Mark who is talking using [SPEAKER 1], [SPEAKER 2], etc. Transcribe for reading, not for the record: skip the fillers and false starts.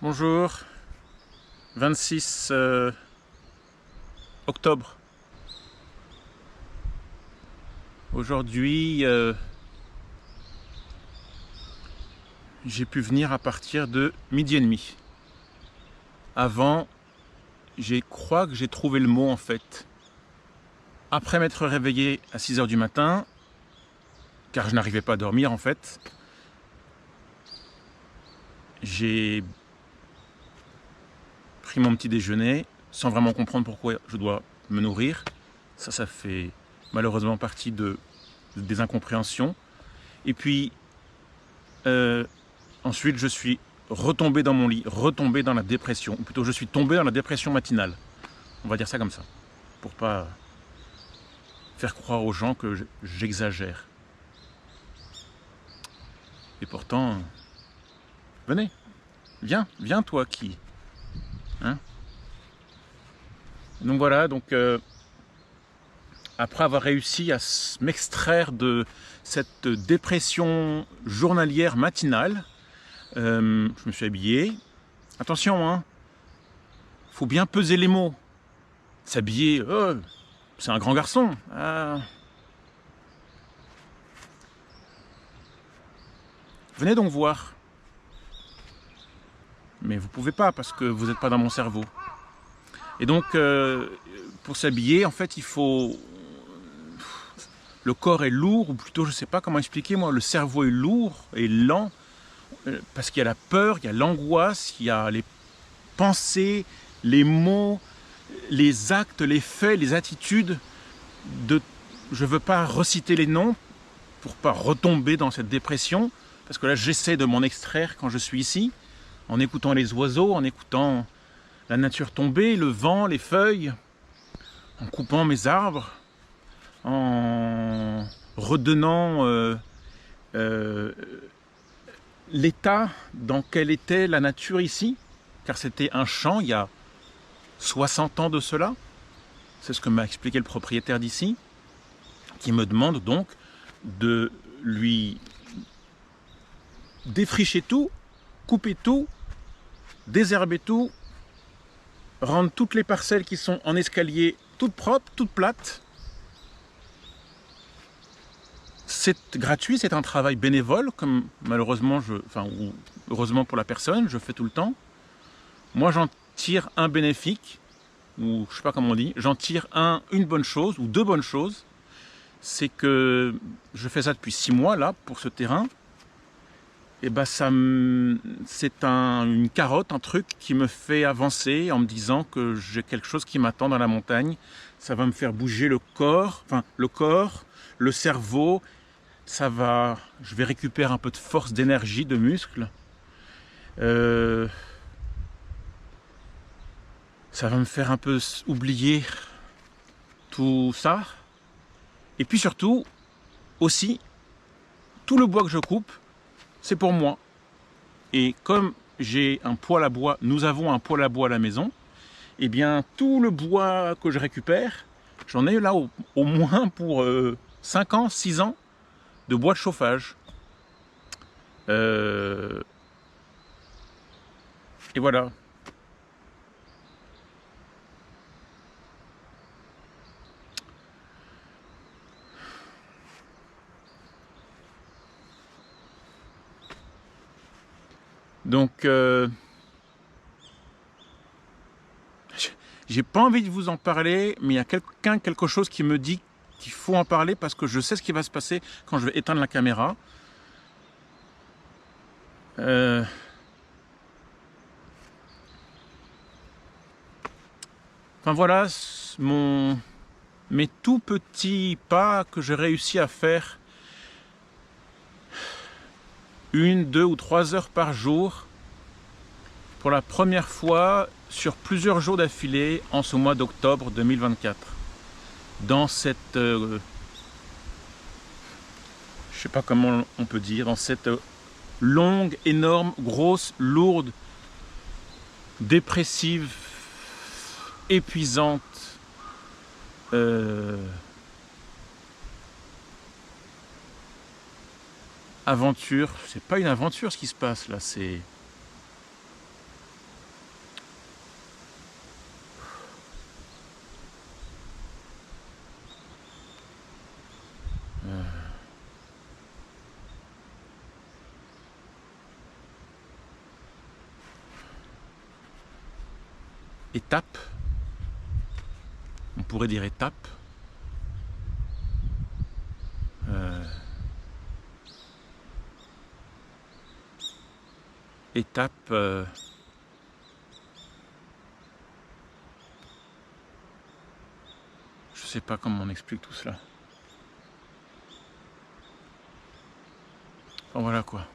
[SPEAKER 1] Bonjour, 26 octobre. Aujourd'hui, j'ai pu venir à partir de 12h30. Avant, je crois que j'ai trouvé le mot en fait. Après m'être réveillé à 6h du matin, car je n'arrivais pas à dormir en fait, j'ai pris mon petit déjeuner sans vraiment comprendre pourquoi je dois me nourrir. Ça fait malheureusement partie des incompréhensions. Et puis, ensuite, je suis retombé dans mon lit, retombé dans la dépression. Ou plutôt, je suis tombé dans la dépression matinale. On va dire ça comme ça, pour pas faire croire aux gens que j'exagère. Et pourtant, venez, viens toi qui. Hein? Donc voilà, après avoir réussi à m'extraire de cette dépression journalière matinale, je me suis habillé. Attention, hein, faut bien peser les mots. S'habiller, c'est un grand garçon. Venez donc voir. Mais vous pouvez pas parce que vous n'êtes pas dans mon cerveau. Et donc, pour s'habiller, en fait, il faut... Le corps est lourd, ou plutôt, je ne sais pas comment expliquer, moi, le cerveau est lourd et lent, parce qu'il y a la peur, il y a l'angoisse, il y a les pensées, les mots, les actes, les faits, les attitudes. Je ne veux pas reciter les noms pour pas retomber dans cette dépression, parce que là, j'essaie de m'en extraire quand je suis ici, en écoutant les oiseaux, en écoutant la nature tomber, le vent, les feuilles, en coupant mes arbres, en redonnant l'état dans quel était la nature ici, car c'était un champ il y a 60 ans de cela. C'est ce que m'a expliqué le propriétaire d'ici, qui me demande donc de lui défricher tout, couper tout, désherber tout, rendre toutes les parcelles qui sont en escalier toutes propres, toutes plates. C'est gratuit, c'est un travail bénévole, comme malheureusement, ou heureusement pour la personne, je fais tout le temps. Moi, j'en tire un bénéfique, ou je sais pas comment on dit, j'en tire une bonne chose, ou deux bonnes choses. C'est que je fais ça depuis 6 mois, là, pour ce terrain. Et ben, c'est une carotte, un truc qui me fait avancer en me disant que j'ai quelque chose qui m'attend dans la montagne. Ça va me faire bouger le corps, le cerveau. Je vais récupérer un peu de force, d'énergie, de muscles. Ça va me faire un peu oublier tout ça. Et puis surtout, aussi, tout le bois que je coupe, c'est pour moi. Et comme j'ai un poêle à bois, nous avons un poêle à bois à la maison, et bien tout le bois que je récupère, j'en ai là au moins pour 5 ans, 6 ans de bois de chauffage. Et voilà. Donc, j'ai pas envie de vous en parler, mais il y a quelque chose qui me dit qu'il faut en parler parce que je sais ce qui va se passer quand je vais éteindre la caméra. Enfin voilà, mes tout petits pas que j'ai réussi à faire 1, 2 ou 3 heures par jour pour la première fois sur plusieurs jours d'affilée en ce mois d'octobre 2024. Dans cette, je sais pas comment on peut dire, dans cette longue, énorme, grosse, lourde, dépressive, épuisante, aventure. C'est pas une aventure ce qui se passe là, c'est étape. On pourrait dire étape. Étape. Je sais pas comment on explique tout cela. Enfin, voilà quoi.